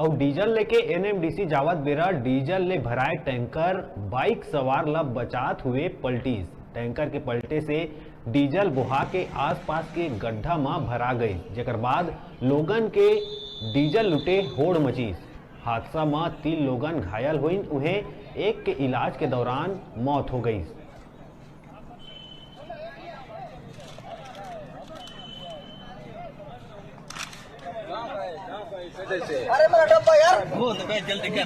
और डीजल लेके एनएमडीसी जावत बेरा डीजल ले भराए टैंकर बाइक सवार ला बचात हुए पलटीस। टैंकर के पलटे से डीजल बुहा के आसपास के गड्ढा में भरा गई, जेकर बाद लोगन के डीजल लुटे होड़ मचीस। हादसा में 3 लोगन घायल हुईन, उन्हें एक के इलाज के दौरान मौत हो गई। अरे मेरा डब्बा यार, वो तो भाई जल्दी कर।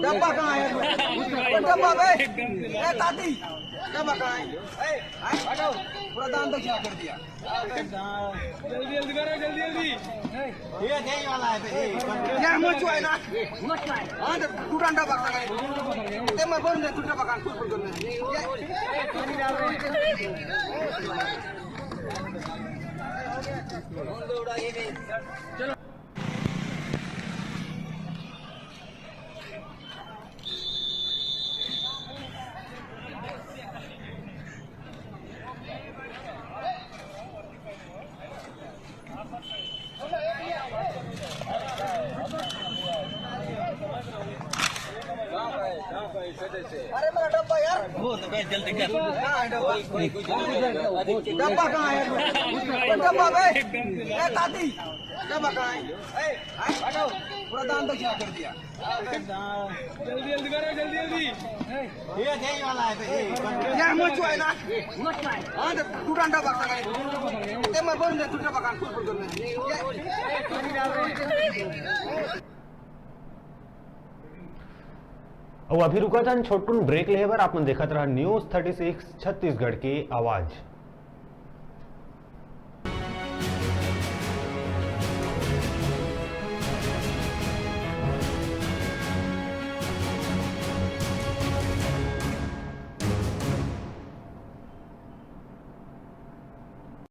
डब्बा कहाँ है? डब्बा बे, ए ताती, डब्बा कहाँ है? हटाओ, पूरा दान दक्षिणा कर दिया। जल्दी जल्दी करो, जल्दी जल्दी। ये नहीं वाला है बे। यार मुझ चुआ है ना? हाँ तो टूटा डब्बा कहाँ है? ते मैं बोल दे टूटा डब्बा कहाँ है? अरे मेरा डब्बा यार, वो तो भाई जल्दी कर। कहाँ है डब्बा? डब्बा कहाँ है? डब्बा बे, ए ताती, डब्बा कहाँ है? हटाओ, पूरा दान दक्षिणा कर दिया। जल्दी जल्दी करो, जल्दी जल्दी। ये नहीं वाला है बे। यार मुझ चुआ है ना? हाँ तो टूटा डब्बा कहाँ है? ते मैं बोल दे टूटा डब्बा कहाँ और अभी रुका था छोटून ब्रेक ले बर। आप देखत रहा न्यूज़ 36 छत्तीसगढ़ की आवाज।